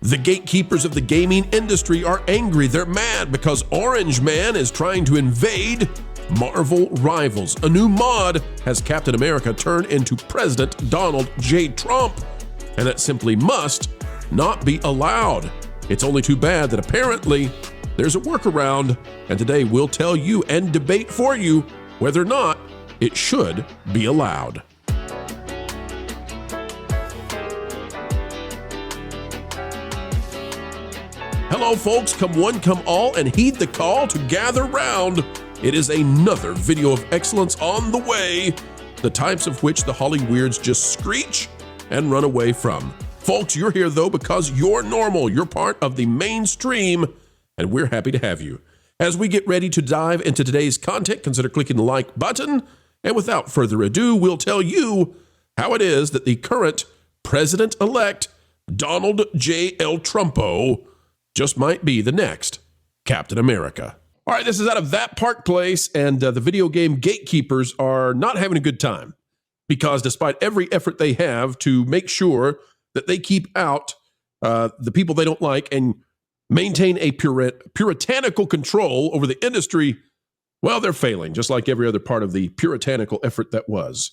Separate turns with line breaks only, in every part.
The gatekeepers of the gaming industry are angry. They're mad because Orange Man is trying to invade Marvel Rivals. A new mod has Captain America turn into President Donald J. Trump, and that simply must not be allowed. It's only too bad that apparently there's a workaround, and today we'll tell you and debate for you whether or not it should be allowed. Hello, folks. Come one, come all, and heed the call to gather round. It is another video of excellence on the way, the types of which the Holly Weirds just screech and run away from. Folks, you're here, though, because you're normal. You're part of the mainstream, and we're happy to have you. As we get ready to dive into today's content, consider clicking the like button. And without further ado, we'll tell you how it is that the current president-elect, Donald J. L. Trumpo, just might be the next Captain America. All right, this is out of That Park Place, and the video game Gatekeepers are not having a good time because despite every effort they have to make sure that they keep out the people they don't like and maintain a puritanical control over the industry, well, they're failing, just like every other part of the puritanical effort that was.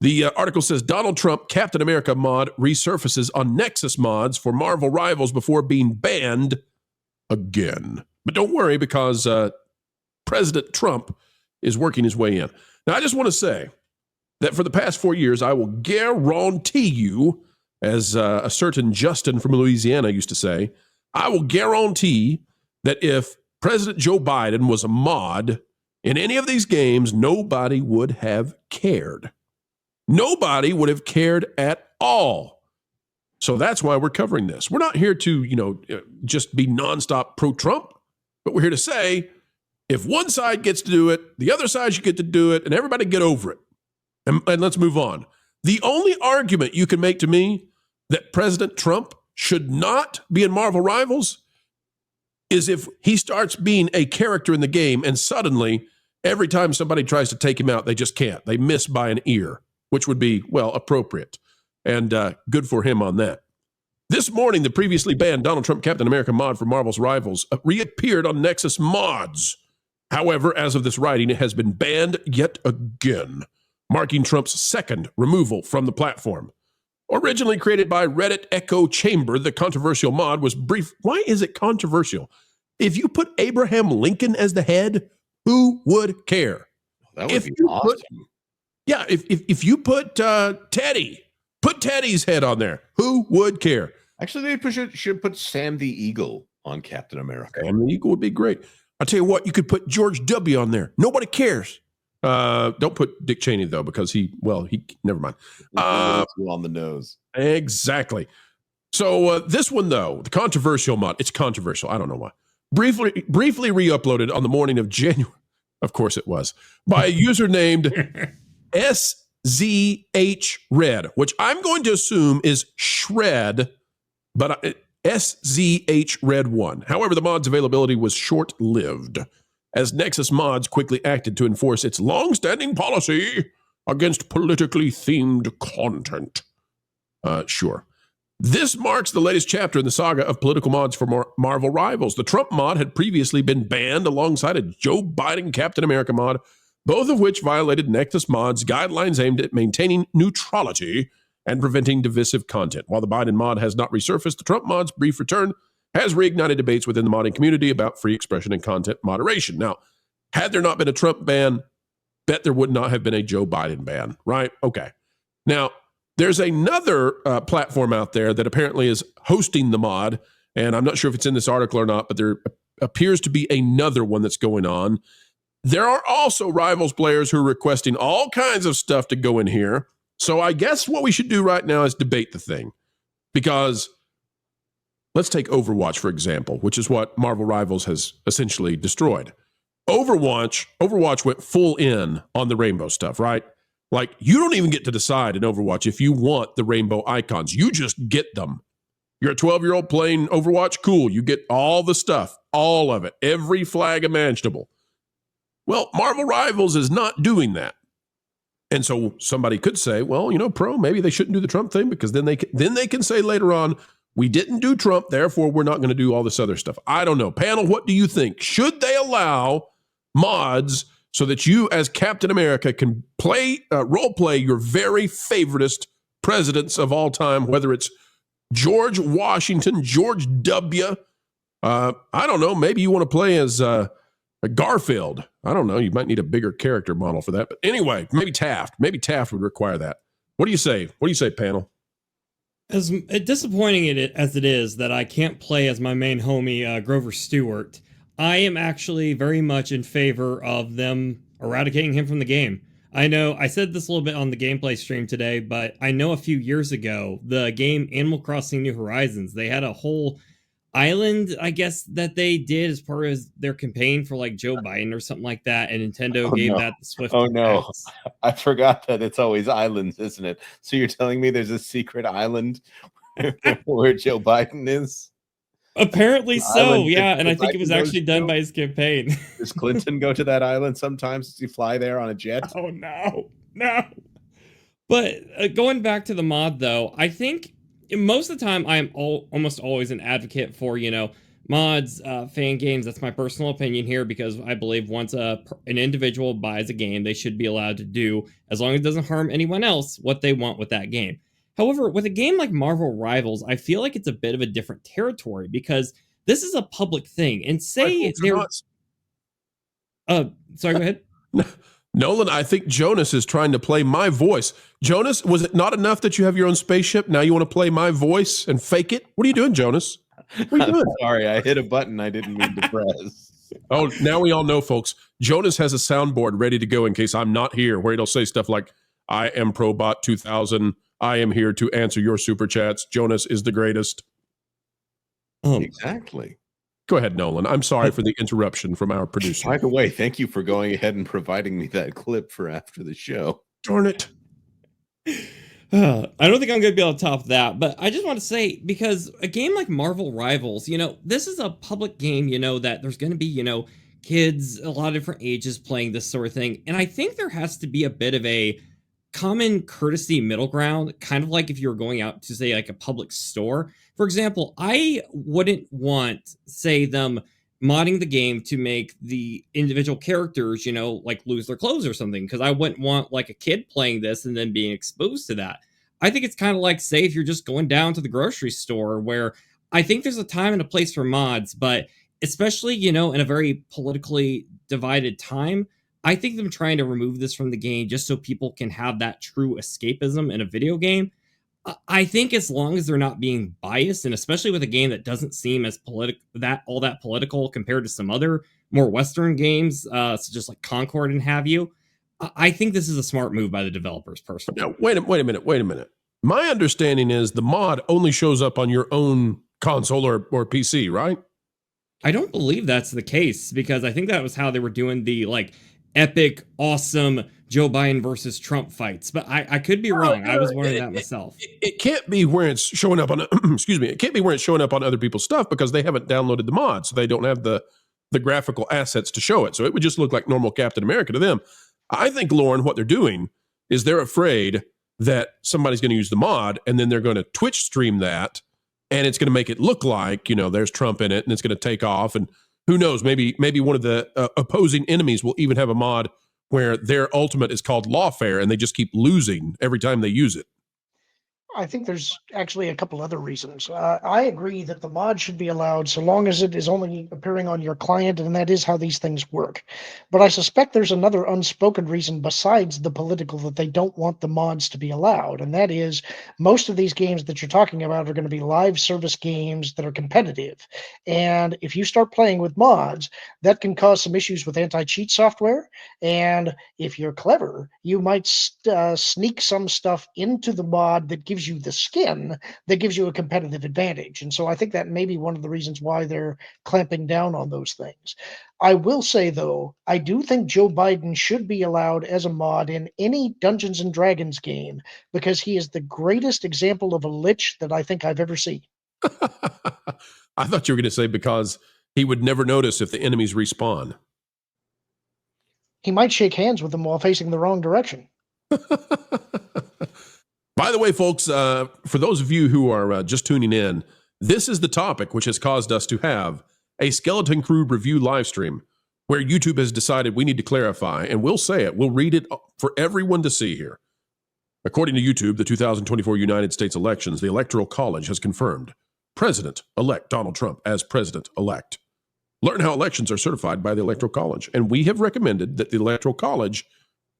The article says Donald Trump Captain America mod resurfaces on Nexus mods for Marvel Rivals before being banned again. But don't worry, because President Trump is working his way in. Now, I just want to say that for the past 4 years, I will guarantee you, as a certain Justin from Louisiana used to say, I will guarantee that if President Joe Biden was a mod in any of these games, nobody would have cared. Nobody would have cared at all. So that's why we're covering this. We're not here to, just be nonstop pro-Trump, but we're here to say, if one side gets to do it, the other side should get to do it, and everybody get over it. And let's move on. The only argument you can make to me that President Trump should not be in Marvel Rivals is if he starts being a character in the game and suddenly every time somebody tries to take him out, they just can't. They miss by an ear, which would be, well, appropriate and good for him on that. This morning, the previously banned Donald Trump Captain America mod for Marvel's Rivals reappeared on Nexus mods. However, as of this writing, it has been banned yet again, marking Trump's second removal from the platform. Originally created by Reddit Echo Chamber, the controversial mod was brief. Why is it controversial? If you put Abraham Lincoln as the head, who would care?
That would be awesome.
If you put put Teddy's head on there, who would care?
Actually, they should put Sam the Eagle on Captain America.
Sam the Eagle would be great. I'll tell you what, you could put George W. on there. Nobody cares. Don't put Dick Cheney, though, because he never mind.
On the nose.
Exactly. So this one, though, the controversial mod, it's controversial. I don't know why. Briefly re-uploaded on the morning of January. Of course it was. By a user named SZH Red, which I'm going to assume is Shred, but SZH Red 1. However, the mod's availability was short-lived, as Nexus Mods quickly acted to enforce its long-standing policy against politically themed content. Sure. This marks the latest chapter in the saga of political mods for Marvel Rivals. The Trump mod had previously been banned alongside a Joe Biden Captain America mod, both of which violated Nexus Mods' guidelines aimed at maintaining neutrality and preventing divisive content. While the Biden mod has not resurfaced, the Trump mod's brief return has reignited debates within the modding community about free expression and content moderation. Now, had there not been a Trump ban, bet there would not have been a Joe Biden ban, right? Okay. Now, there's another platform out there that apparently is hosting the mod, and I'm not sure if it's in this article or not, but there appears to be another one that's going on. There are also Rivals players who are requesting all kinds of stuff to go in here. So I guess what we should do right now is debate the thing, because let's take Overwatch, for example, which is what Marvel Rivals has essentially destroyed. Overwatch went full in on the rainbow stuff, right? Like, you don't even get to decide in Overwatch if you want the rainbow icons. You just get them. You're a 12-year-old playing Overwatch? Cool. You get all the stuff, all of it, every flag imaginable. Well, Marvel Rivals is not doing that. And so somebody could say, well, Pro, maybe they shouldn't do the Trump thing, because then they can say later on, We didn't do Trump, therefore we're not going to do all this other stuff. I don't know. Panel, what do you think? Should they allow mods so that you, as Captain America, can role play your very favoriteest presidents of all time, whether it's George Washington, George W. I don't know. Maybe you want to play as Garfield. I don't know. You might need a bigger character model for that. But anyway, maybe Taft. Maybe Taft would require that. What do you say? What do you say, panel?
As disappointing as it is that I can't play as my main homie, Grover Stewart, I am actually very much in favor of them eradicating him from the game. I know I said this a little bit on the gameplay stream today, but I know a few years ago, the game Animal Crossing New Horizons, they had a whole island, I guess, that they did as part of their campaign for like Joe Biden or something like that, and Nintendo gave that the Swift.
Oh no, I forgot that it's always islands, isn't it? So you're telling me there's a secret island where Joe Biden is?
Apparently so, yeah, and I think it was actually done by his campaign.
Does Clinton go to that island sometimes? Does he fly there on a jet?
Oh no. But going back to the mod, though, I think most of the time I am almost always an advocate for, mods, fan games. That's my personal opinion here, because I believe once an individual buys a game, they should be allowed to do, as long as it doesn't harm anyone else, what they want with that game. However, with a game like Marvel Rivals, I feel like it's a bit of a different territory, because this is a public thing. And say they're... sorry, go ahead.
Nolan, I think Jonas is trying to play my voice. Jonas, was it not enough that you have your own spaceship? Now you want to play my voice and fake it? What are you doing, Jonas? What are you doing?
Sorry, I hit a button I didn't mean to press.
Oh, now we all know, folks. Jonas has a soundboard ready to go in case I'm not here, where it'll say stuff like, I am Probot 2000. I am here to answer your super chats. Jonas is the greatest.
Exactly.
Go ahead, Nolan. I'm sorry for the interruption from our producer.
By the way, thank you for going ahead and providing me that clip for after the show.
Darn it.
I don't think I'm going to be able to top that, but I just want to say, because a game like Marvel Rivals, this is a public game, that there's going to be, kids, a lot of different ages playing this sort of thing. And I think there has to be a bit of a common courtesy middle ground, kind of like if you were going out to, say, like a public store. For example, I wouldn't want, say, them modding the game to make the individual characters, like lose their clothes or something, because I wouldn't want like a kid playing this and then being exposed to that. I think it's kind of like, say, if you're just going down to the grocery store, where I think there's a time and a place for mods, but especially, in a very politically divided time, I think them trying to remove this from the game just so people can have that true escapism in a video game. I think as long as they're not being biased, and especially with a game that doesn't seem as all that political compared to some other more Western games, such as like Concord and have you, I think this is a smart move by the developers personally.
Now, wait a minute. My understanding is the mod only shows up on your own console or PC, right?
I don't believe that's the case, because I think that was how they were doing the like epic, awesome Joe Biden versus Trump fights, but I could be wrong. I was wondering that myself.
It can't be where it's showing up on, excuse me, it can't be where it's showing up on other people's stuff, because they haven't downloaded the mod, so they don't have the graphical assets to show it. So it would just look like normal Captain America to them. I think, Lauren, what they're doing is they're afraid that somebody's going to use the mod, and then they're going to Twitch stream that, and it's going to make it look like, there's Trump in it, and it's going to take off, and who knows, maybe one of the opposing enemies will even have a mod where their ultimate is called lawfare, and they just keep losing every time they use it.
I think there's actually a couple other reasons. I agree that the mod should be allowed so long as it is only appearing on your client, and that is how these things work. But I suspect there's another unspoken reason besides the political that they don't want the mods to be allowed, and that is most of these games that you're talking about are going to be live service games that are competitive. And if you start playing with mods, that can cause some issues with anti-cheat software, and if you're clever, you might sneak some stuff into the mod that gives you the skin that gives you a competitive advantage. And so I think that may be one of the reasons why they're clamping down on those things. I will say, though, I do think Joe Biden should be allowed as a mod in any Dungeons and Dragons game, because he is the greatest example of a lich that I think I've ever seen.
I thought you were going to say because he would never notice if the enemies respawn.
He might shake hands with them while facing the wrong direction.
By the way, folks, for those of you who are just tuning in, This is the topic which has caused us to have a Skeleton Crew review live stream where YouTube has decided we need to clarify, and we'll say it. We'll read it for everyone to see here. According to YouTube, the 2024 United States elections, the Electoral College has confirmed President-elect Donald Trump as President-elect. Learn how elections are certified by the Electoral College. And we have recommended that the Electoral College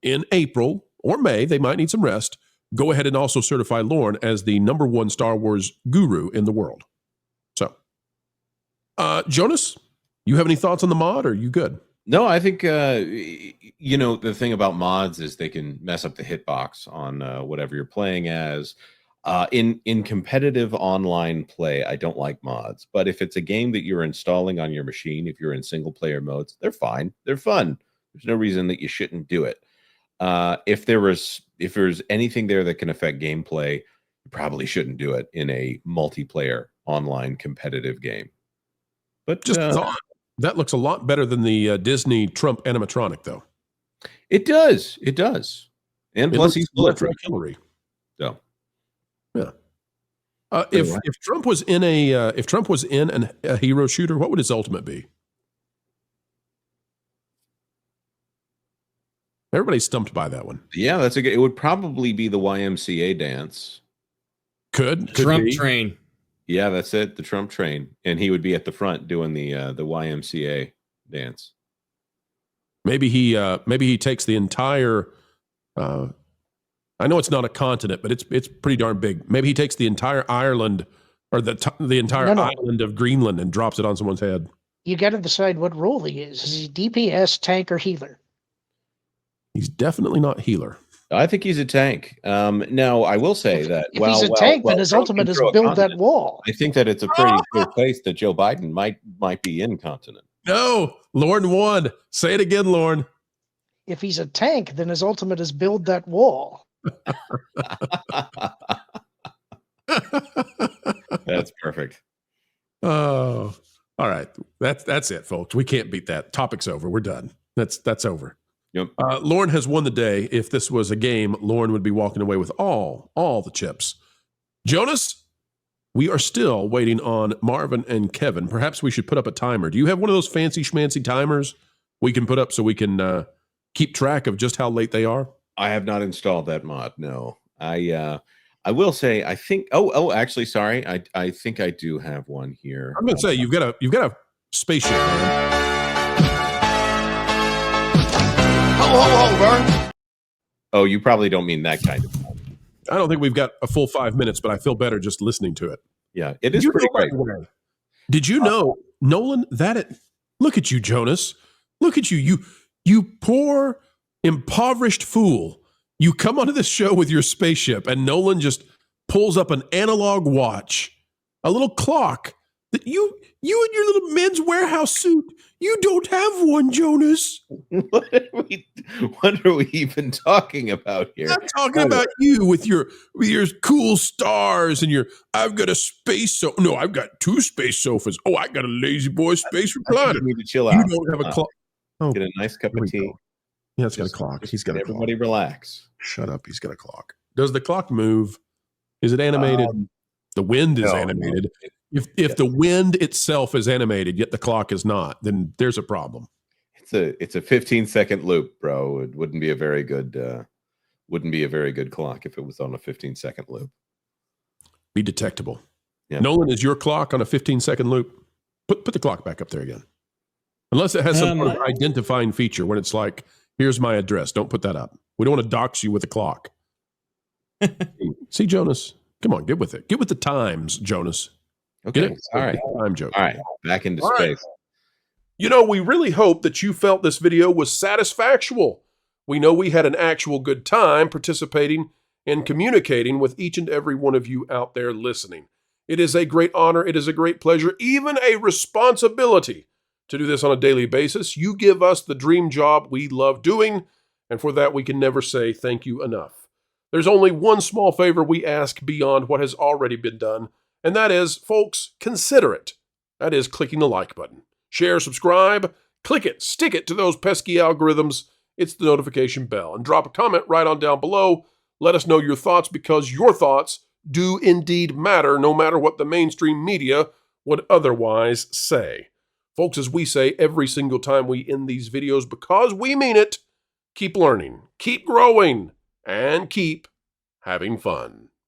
in April or May, they might need some rest, go ahead and also certify Lorne as the ”1 Star Wars guru in the world. So, Jonas, you have any thoughts on the mod, or are you good?
No, I think, the thing about mods is they can mess up the hitbox on whatever you're playing as. In competitive online play, I don't like mods. But if it's a game that you're installing on your machine, if you're in single-player modes, they're fine. They're fun. There's no reason that you shouldn't do it. If there's anything there that can affect gameplay, you probably shouldn't do it in a multiplayer online competitive game. But
just that looks a lot better than the Disney Trump animatronic, though.
It does. And plus, he's
bulletproof Hillary.
So,
yeah. If Trump was in a hero shooter, what would his ultimate be? Everybody's stumped by that one.
Yeah, that's it would probably be the YMCA dance.
Could
Trump
be.
train.
Yeah, that's it. The Trump train, and he would be at the front doing the YMCA dance.
Maybe he takes the entire. I know it's not a continent, but it's pretty darn big. Maybe he takes the entire Ireland or the entire island of Greenland and drops it on someone's head.
You got to decide what role he is. Is he DPS, tank, or healer?
He's definitely not healer.
I think he's a tank. Now, I will say that
if he's a tank, then his ultimate is build that wall.
I think that it's a pretty good place that Joe Biden might be incontinent.
No, Lorne won. Say it again, Lorne.
If he's a tank, then his ultimate is build that wall.
That's perfect.
Oh, all right. That's it, folks. We can't beat that. Topic's over. We're done. That's over.
Yep.
Lorne has won the day. If this was a game, Lorne would be walking away with all the chips. Jonas, we are still waiting on Marvin and Kevin. Perhaps we should put up a timer. Do you have one of those fancy schmancy timers we can put up so we can keep track of just how late they are?
I have not installed that mod. No, I will say I think. Actually, sorry. I think I do have one here.
I'm going to say you've got a spaceship, man.
Vern. Oh, you probably don't mean that kind of mod.
I don't think we've got a full 5 minutes, but I feel better just listening to it.
Yeah, it is pretty great.
Did you know, Nolan, look at you, Jonas. Look at you. You poor, impoverished fool. You come onto this show with your spaceship, and Nolan just pulls up an analog watch, a little clock that you in your little Men's Warehouse suit, you don't have one, Jonas.
What are we even talking about here?
I'm talking about you with your cool stars and I've got a space sofa. No, I've got 2 space sofas. Oh, I got a lazy boy space recliner.
You need to chill out.
You don't have a clock. Oh,
get a nice cup of tea.
Yeah, it's got a clock. He's got a clock.
Everybody relax.
Shut up. He's got a clock. Does the clock move? Is it animated? The wind is animated. If the wind itself is animated, yet the clock is not, then there's a problem.
It's a 15-second loop, bro. It wouldn't be a very good clock if it was on a 15-second loop.
Be detectable.
Yeah.
Nolan, is your clock on a 15-second loop? Put the clock back up there again. Unless it has some sort of identifying feature when it's like, here's my address. Don't put that up. We don't want to dox you with a clock. See, Jonas, come on, get with it. Get with the times, Jonas.
Okay. All right.
Time joke.
All right. Back into space.
Right. We really hope that you felt this video was satisfactual. We know we had an actual good time participating and communicating with each and every one of you out there listening. It is a great honor. It is a great pleasure, even a responsibility to do this on a daily basis. You give us the dream job we love doing, and for that we can never say thank you enough. There's only one small favor we ask beyond what has already been done, and that is, folks, consider it. That is clicking the like button. Share, subscribe, click it, stick it to those pesky algorithms. It's the notification bell. And drop a comment right on down below. Let us know your thoughts, because your thoughts do indeed matter, no matter what the mainstream media would otherwise say. Folks, as we say every single time we end these videos, because we mean it, keep learning, keep growing, and keep having fun.